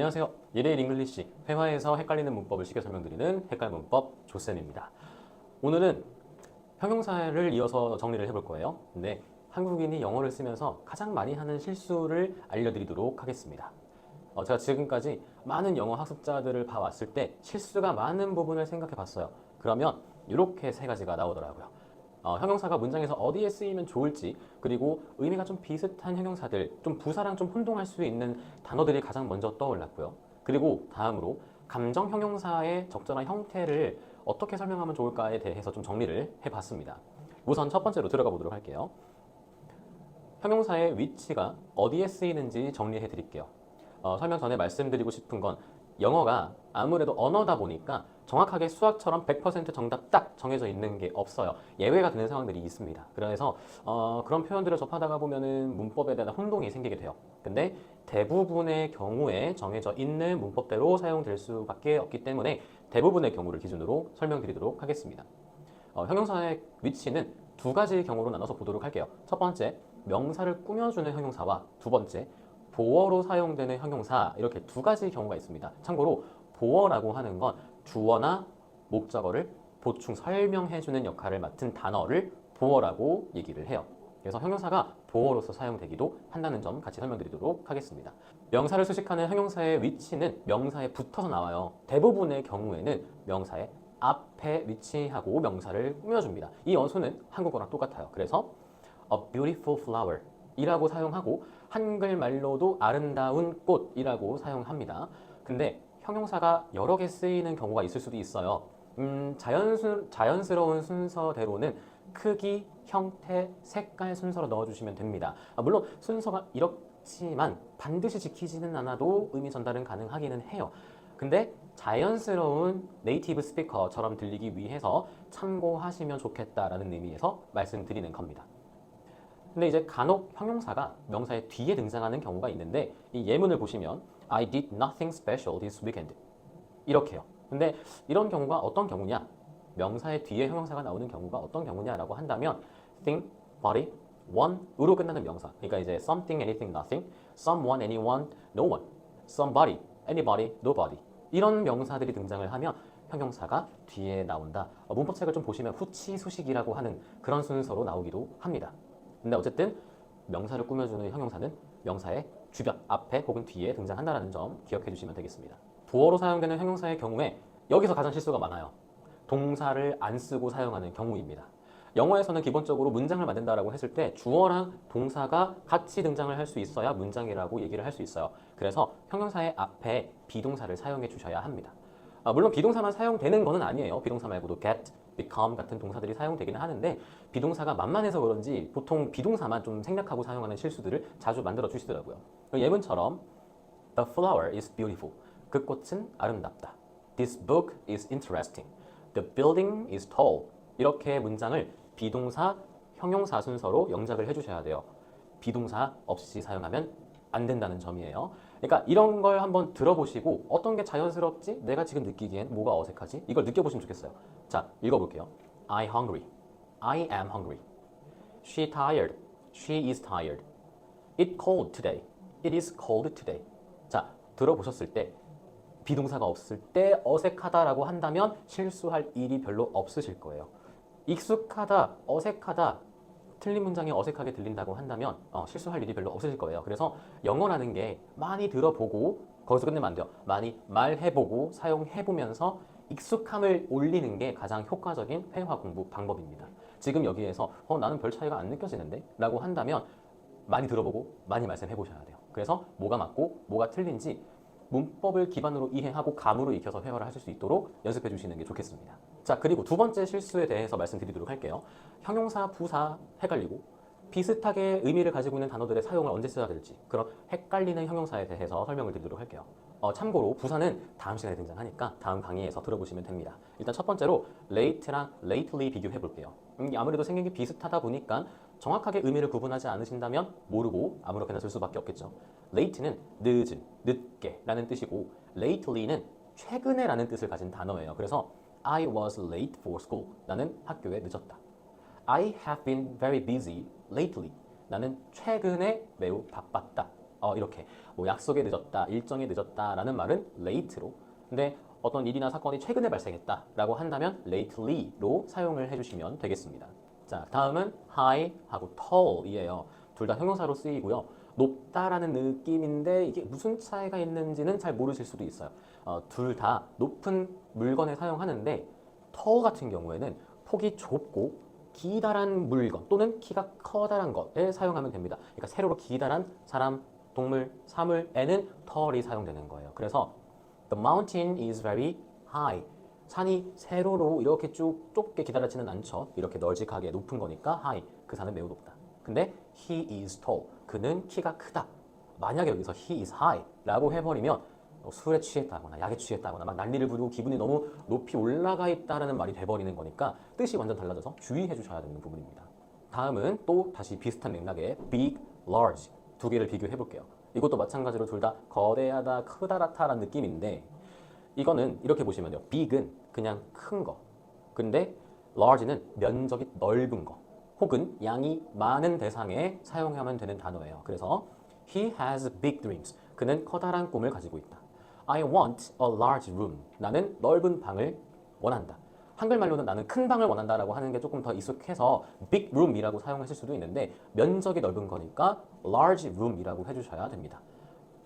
안녕하세요. 일일 잉글리시 회화에서 헷갈리는 문법을 쉽게 설명드리는 헷갈문법 조쌤입니다. 오늘은 형용사를 이어서 정리를 해볼 거예요. 근데 한국인이 영어를 쓰면서 가장 많이 하는 실수를 알려드리도록 하겠습니다. 제가 지금까지 많은 영어 학습자들을 봐왔을 때 실수가 많은 부분을 생각해 봤어요. 그러면 이렇게 세 가지가 나오더라고요. 형용사가 문장에서 어디에 쓰이면 좋을지, 그리고 의미가 좀 비슷한 형용사들, 좀 부사랑 좀 혼동할 수 있는 단어들이 가장 먼저 떠올랐고요. 그리고 다음으로 감정 형용사의 적절한 형태를 어떻게 설명하면 좋을까에 대해서 좀 정리를 해봤습니다. 우선 첫 번째로 들어가 보도록 할게요. 형용사의 위치가 어디에 쓰이는지 정리해 드릴게요. 설명 전에 말씀드리고 싶은 건 영어가 아무래도 언어다 보니까 정확하게 수학처럼 100% 정답 딱 정해져 있는 게 없어요. 예외가 되는 상황들이 있습니다. 그래서 그런 표현들을 접하다가 보면은 문법에 대한 혼동이 생기게 돼요. 근데 대부분의 경우에 정해져 있는 문법대로 사용될 수밖에 없기 때문에 대부분의 경우를 기준으로 설명드리도록 하겠습니다. 형용사의 위치는 두 가지 경우로 나눠서 보도록 할게요. 첫 번째, 명사를 꾸며주는 형용사와 두 번째, 보어로 사용되는 형용사, 이렇게 두 가지 경우가 있습니다. 참고로 보어라고 하는 건 주어나 목적어를 보충 설명해주는 역할을 맡은 단어를 보어라고 얘기를 해요. 그래서 형용사가 보어로서 사용되기도 한다는 점 같이 설명드리도록 하겠습니다. 명사를 수식하는 형용사의 위치는 명사에 붙어서 나와요. 대부분의 경우에는 명사의 앞에 위치하고 명사를 꾸며줍니다. 이 어수는 한국어랑 똑같아요. 그래서 a beautiful flower 이라고 사용하고 한글말로도 아름다운 꽃이라고 사용합니다. 근데 형용사가 여러 개 쓰이는 경우가 있을 수도 있어요. 자연스러운 순서대로는 크기, 형태, 색깔 순서로 넣어주시면 됩니다. 물론 순서가 이렇지만 반드시 지키지는 않아도 의미 전달은 가능하기는 해요. 근데 자연스러운 네이티브 스피커처럼 들리기 위해서 참고하시면 좋겠다라는 의미에서 말씀드리는 겁니다. 근데 이제 간혹 형용사가 명사의 뒤에 등장하는 경우가 있는데 이 예문을 보시면 I did nothing special this weekend 이렇게요. 근데 이런 경우가 어떤 경우냐? 명사의 뒤에 형용사가 나오는 경우가 어떤 경우냐라고 한다면 think, body, one으로 끝나는 명사. 그러니까 이제 something, anything, nothing, someone, anyone, no one, somebody, anybody, nobody 이런 명사들이 등장을 하면 형용사가 뒤에 나온다. 문법책을 좀 보시면 후치, 수식이라고 하는 그런 순서로 나오기도 합니다. 근데 어쨌든 명사를 꾸며주는 형용사는 명사의 주변, 앞에 혹은 뒤에 등장한다는 점 기억해 주시면 되겠습니다. 보어로 사용되는 형용사의 경우에 여기서 가장 실수가 많아요. 동사를 안 쓰고 사용하는 경우입니다. 영어에서는 기본적으로 문장을 만든다라고 했을 때 주어랑 동사가 같이 등장을 할 수 있어야 문장이라고 얘기를 할 수 있어요. 그래서 형용사의 앞에 비동사를 사용해 주셔야 합니다. 물론 비동사만 사용되는 것은 아니에요. 비동사 말고도 get, become 같은 동사들이 사용되기는 하는데 비동사가 만만해서 그런지 보통 비동사만 좀 생략하고 사용하는 실수들을 자주 만들어 주시더라고요. 예문처럼 The flower is beautiful. 그 꽃은 아름답다. This book is interesting. The building is tall. 이렇게 문장을 비동사, 형용사 순서로 영작을 해주셔야 돼요. 비동사 없이 사용하면 안 된다는 점이에요. 그러니까 이런 걸 한번 들어보시고 어떤 게 자연스럽지? 내가 지금 느끼기엔 뭐가 어색하지? 이걸 느껴보시면 좋겠어요. 자, 읽어볼게요. I hungry. I am hungry. She tired. She is tired. It cold today. It is cold today. 자, 들어보셨을 때 비동사가 없을 때 어색하다라고 한다면 실수할 일이 별로 없으실 거예요. 익숙하다, 어색하다, 틀린 문장이 어색하게 들린다고 한다면 실수할 일이 별로 없으실 거예요. 그래서 영어라는 게 많이 들어보고 거기서 끝내면 안 돼요. 많이 말해보고 사용해보면서 익숙함을 올리는 게 가장 효과적인 회화 공부 방법입니다. 지금 여기에서 나는 별 차이가 안 느껴지는데? 라고 한다면 많이 들어보고 많이 말씀해보셔야 돼요. 그래서 뭐가 맞고 뭐가 틀린지 문법을 기반으로 이해하고 감으로 익혀서 회화를 하실 수 있도록 연습해 주시는 게 좋겠습니다. 자, 그리고 두 번째 실수에 대해서 말씀드리도록 할게요. 형용사, 부사 헷갈리고 비슷하게 의미를 가지고 있는 단어들의 사용을 언제 써야 될지 그런 헷갈리는 형용사에 대해서 설명을 드리도록 할게요. 참고로 부사는 다음 시간에 등장하니까 다음 강의에서 들어보시면 됩니다. 일단 첫 번째로 late랑 lately 비교해 볼게요. 아무래도 생긴 게 비슷하다 보니까 정확하게 의미를 구분하지 않으신다면 모르고 아무렇게나 쓸 수밖에 없겠죠. late는 늦은, 늦게 라는 뜻이고 lately는 최근에 라는 뜻을 가진 단어예요. 그래서 I was late for school. 나는 학교에 늦었다. I have been very busy lately. 나는 최근에 매우 바빴다. 이렇게 뭐 약속에 늦었다, 일정에 늦었다라는 말은 late로. 근데 어떤 일이나 사건이 최근에 발생했다라고 한다면 lately로 사용을 해주시면 되겠습니다. 자, 다음은 high하고 tall이에요. 둘 다 형용사로 쓰이고요. 높다라는 느낌인데 이게 무슨 차이가 있는지는 잘 모르실 수도 있어요. 둘 다 높은 물건에 사용하는데 tall 같은 경우에는 폭이 좁고 기다란 물건 또는 키가 커다란 것에 사용하면 됩니다. 그러니까 세로로 기다란 사람, 동물, 사물에는 tall이 사용되는 거예요. 그래서 The mountain is very high. 산이 세로로 이렇게 쭉 좁게 기다랗지는 않죠. 이렇게 널찍하게 높은 거니까 high. 그 산은 매우 높다. 근데 he is tall. 그는 키가 크다. 만약에 여기서 he is high 라고 해버리면 술에 취했다거나 약에 취했다거나 막 난리를 부르고 기분이 너무 높이 올라가 있다라는 말이 돼버리는 거니까 뜻이 완전 달라져서 주의해 주셔야 되는 부분입니다. 다음은 또 다시 비슷한 맥락의 big, large 두 개를 비교해 볼게요. 이것도 마찬가지로 둘 다 거대하다, 크다랗다라는 느낌인데 이거는 이렇게 보시면 돼요. big은 그냥 큰 거. 근데 large는 면적이 넓은 거. 혹은 양이 많은 대상에 사용하면 되는 단어예요. 그래서 he has big dreams. 그는 커다란 꿈을 가지고 있다. I want a large room. 나는 넓은 방을 원한다. 한글말로는 나는 큰 방을 원한다라고 하는 게 조금 더 익숙해서 big room이라고 사용하실 수도 있는데 면적이 넓은 거니까 large room이라고 해주셔야 됩니다.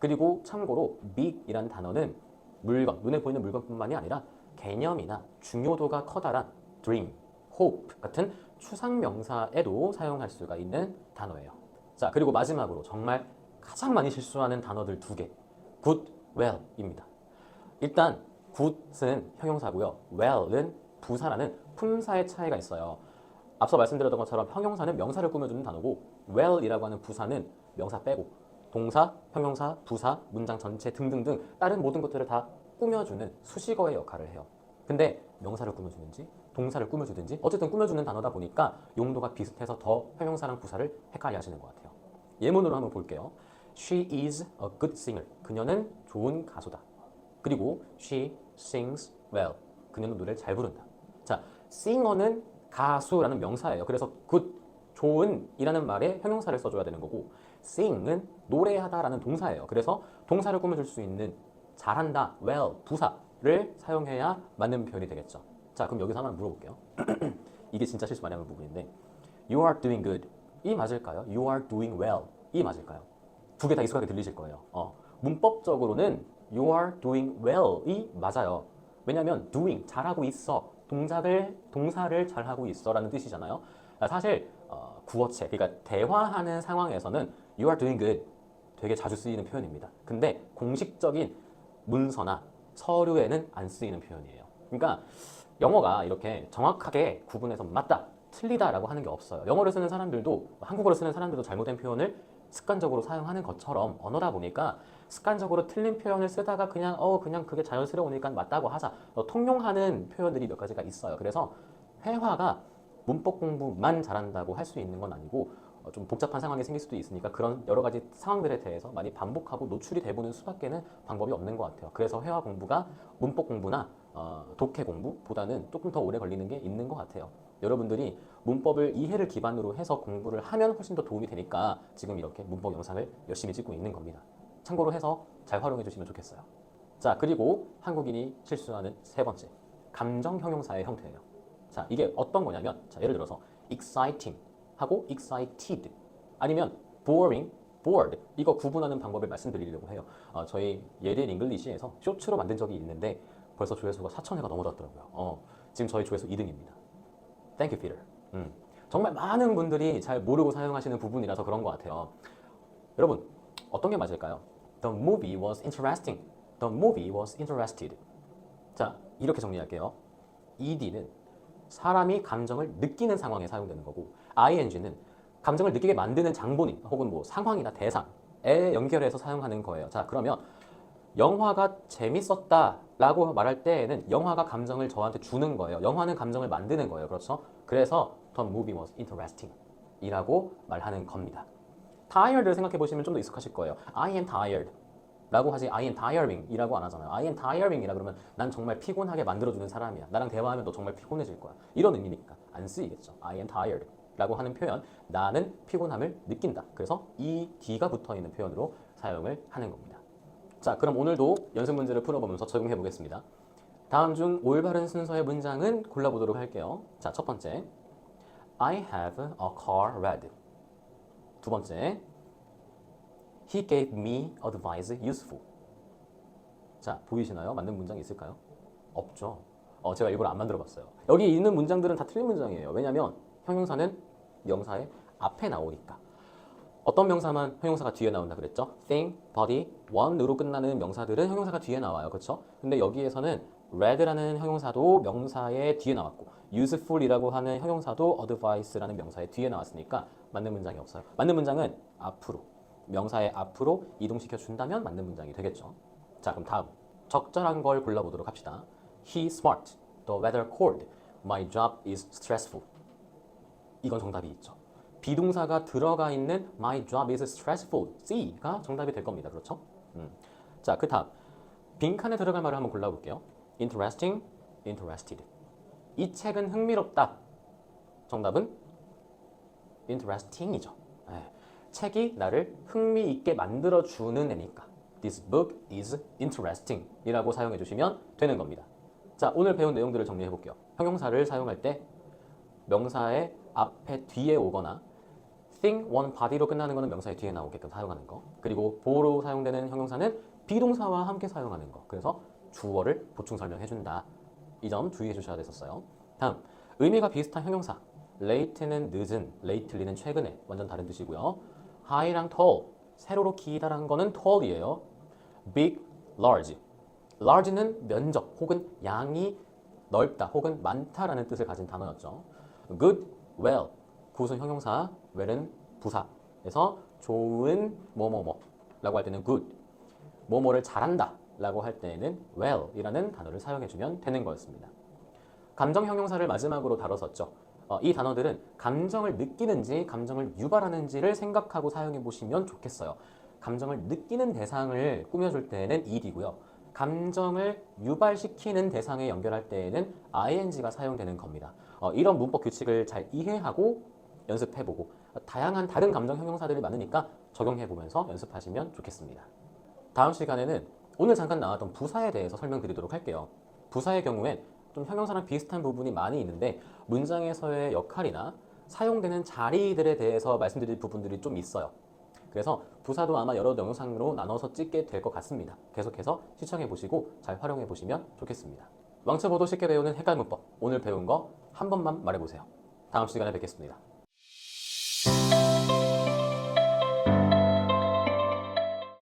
그리고 참고로 big이라는 단어는 물건, 눈에 보이는 물건뿐만이 아니라 개념이나 중요도가 커다란 dream, hope 같은 추상명사에도 사용할 수가 있는 단어예요. 자, 그리고 마지막으로 정말 가장 많이 실수하는 단어들 두 개. good, well입니다. 일단 good은 형용사고요. well은 부사라는 품사의 차이가 있어요. 앞서 말씀드렸던 것처럼 형용사는 명사를 꾸며주는 단어고 well이라고 하는 부사는 명사 빼고 동사, 형용사, 부사, 문장 전체 등등등 다른 모든 것들을 다 꾸며주는 수식어의 역할을 해요. 근데 명사를 꾸며주는지 동사를 꾸며주든지 어쨌든 꾸며주는 단어다 보니까 용도가 비슷해서 더 형용사랑 부사를 헷갈려 하시는 것 같아요. 예문으로 한번 볼게요. She is a good singer. 그녀는 좋은 가수다. 그리고 she sings well. 그녀는 노래를 잘 부른다. 자, singer는 가수라는 명사예요. 그래서 good, 좋은 이라는 말에 형용사를 써줘야 되는 거고 sing은 노래하다라는 동사예요. 그래서 동사를 꾸며줄 수 있는 잘한다, well, 부사를 사용해야 맞는 표현이 되겠죠. 자, 그럼 여기서 하나 물어볼게요. 이게 진짜 실수 많이 하는 부분인데 You are doing good. 이 맞을까요? You are doing well. 이 맞을까요? 두 개 다 익숙하게 들리실 거예요. 문법적으로는 You are doing well이 맞아요. 왜냐하면 doing, 잘하고 있어. 동사를 잘하고 있어 라는 뜻이잖아요. 사실 구어체, 그러니까 대화하는 상황에서는 You are doing good 되게 자주 쓰이는 표현입니다. 근데 공식적인 문서나 서류에는 안 쓰이는 표현이에요. 그러니까 영어가 이렇게 정확하게 구분해서 맞다, 틀리다라고 하는 게 없어요. 영어를 쓰는 사람들도 한국어를 쓰는 사람들도 잘못된 표현을 습관적으로 사용하는 것처럼 언어다 보니까 습관적으로 틀린 표현을 쓰다가 그냥 그게 자연스러우니까 맞다고 하자. 통용하는 표현들이 몇 가지가 있어요. 그래서 회화가 문법 공부만 잘한다고 할 수 있는 건 아니고 좀 복잡한 상황이 생길 수도 있으니까 그런 여러 가지 상황들에 대해서 많이 반복하고 노출이 돼보는 수밖에는 방법이 없는 것 같아요. 그래서 회화 공부가 문법 공부나 독해 공부보다는 조금 더 오래 걸리는 게 있는 것 같아요. 여러분들이 문법을 이해를 기반으로 해서 공부를 하면 훨씬 더 도움이 되니까 지금 이렇게 문법 영상을 열심히 찍고 있는 겁니다. 참고로 해서 잘 활용해 주시면 좋겠어요. 자, 그리고 한국인이 실수하는 세 번째, 감정 형용사의 형태예요. 자, 이게 어떤 거냐면, 자, 예를 들어서 exciting 하고 excited 아니면 boring, bored 이거 구분하는 방법을 말씀드리려고 해요. 저희 예린 잉글리시에서 쇼츠로 만든 적이 있는데 벌써 조회수가 4,000회가 넘어갔더라고요. 지금 저희 조회수 2등입니다. Thank you, Peter. 정말 많은 분들이 잘 모르고 사용하시는 부분이라서 그런 것 같아요. 여러분, 어떤 게 맞을까요? The movie was interesting. The movie was interested. 자, 이렇게 정리할게요. ed는 사람이 감정을 느끼는 상황에 사용되는 거고 ing는 감정을 느끼게 만드는 장본인 혹은 뭐 상황이나 대상에 연결해서 사용하는 거예요. 자, 그러면 영화가 재밌었다라고 말할 때에는 영화가 감정을 저한테 주는 거예요. 영화는 감정을 만드는 거예요. 그렇죠? 그래서 The movie was interesting 이라고 말하는 겁니다. tired를 생각해 보시면 좀 더 익숙하실 거예요. I am tired 라고 하지 I am tiring 이라고 안 하잖아요. I am tiring 이라 그러면 난 정말 피곤하게 만들어주는 사람이야. 나랑 대화하면 너 정말 피곤해질 거야. 이런 의미니까 안 쓰이겠죠. I am tired 라고 하는 표현, 나는 피곤함을 느낀다. 그래서 이 D가 붙어있는 표현으로 사용을 하는 겁니다. 자, 그럼 오늘도 연습 문제를 풀어보면서 적용해 보겠습니다. 다음 중 올바른 순서의 문장은 골라보도록 할게요. 자, 첫 번째, I have a car red. 두 번째, He gave me advice useful. 자, 보이시나요? 맞는 문장이 있을까요? 없죠. 제가 일부러 안 만들어봤어요. 여기 있는 문장들은 다 틀린 문장이에요. 왜냐하면 형용사는 명사의 앞에 나오니까. 어떤 명사만 형용사가 뒤에 나온다 그랬죠? thing, body, one으로 끝나는 명사들은 형용사가 뒤에 나와요. 그렇죠? 근데 여기에서는 red라는 형용사도 명사의 뒤에 나왔고 useful이라고 하는 형용사도 advice라는 명사의 뒤에 나왔으니까 맞는 문장이 없어요. 맞는 문장은 앞으로, 명사의 앞으로 이동시켜 준다면 맞는 문장이 되겠죠. 자, 그럼 다음 적절한 걸 골라보도록 합시다. He smart, the weather cold, my job is stressful. 이건 정답이 있죠. 비동사가 들어가 있는 my job is stressful, C가 정답이 될 겁니다. 그렇죠? 자, 그 다음 빈칸에 들어갈 말을 한번 골라볼게요. interesting, interested. 이 책은 흥미롭다. 정답은 interesting이죠. 책이 나를 흥미있게 만들어주는 애니까 This book is interesting 이라고 사용해 주시면 되는 겁니다. 자, 오늘 배운 내용들을 정리해 볼게요. 형용사를 사용할 때 명사의 앞에 뒤에 오거나 thing, one, body로 끝나는 것은 명사의 뒤에 나오게끔 사용하는 거. 그리고 보로 사용되는 형용사는 비동사와 함께 사용하는 거. 그래서 주어를 보충 설명해 준다. 이 점 주의해 주셔야 됐었어요. 다음, 의미가 비슷한 형용사. late는 늦은, lately는 최근에 완전 다른 뜻이고요. high랑 tall, 세로로 기다란 거는 tall이에요. big, large. large는 면적 혹은 양이 넓다 혹은 많다라는 뜻을 가진 단어였죠. good, well. 굿은 형용사, well은 부사에서 좋은 뭐뭐뭐라고 할 때는 good, 뭐뭐를 잘한다 라고 할 때는 well이라는 단어를 사용해주면 되는 거였습니다. 감정 형용사를 마지막으로 다뤘었죠. 이 단어들은 감정을 느끼는지 감정을 유발하는지를 생각하고 사용해 보시면 좋겠어요. 감정을 느끼는 대상을 꾸며줄 때는 id고요. 감정을 유발시키는 대상에 연결할 때에는 ing가 사용되는 겁니다. 이런 문법 규칙을 잘 이해하고 연습해보고 다양한 다른 감정 형용사들이 많으니까 적용해보면서 연습하시면 좋겠습니다. 다음 시간에는 오늘 잠깐 나왔던 부사에 대해서 설명드리도록 할게요. 부사의 경우엔 좀 형용사랑 비슷한 부분이 많이 있는데 문장에서의 역할이나 사용되는 자리들에 대해서 말씀드릴 부분들이 좀 있어요. 그래서 부사도 아마 여러 영상으로 나눠서 찍게 될 것 같습니다. 계속해서 시청해보시고 잘 활용해보시면 좋겠습니다. 왕초보도 쉽게 배우는 헷갈문법, 오늘 배운 거 한 번만 말해보세요. 다음 시간에 뵙겠습니다.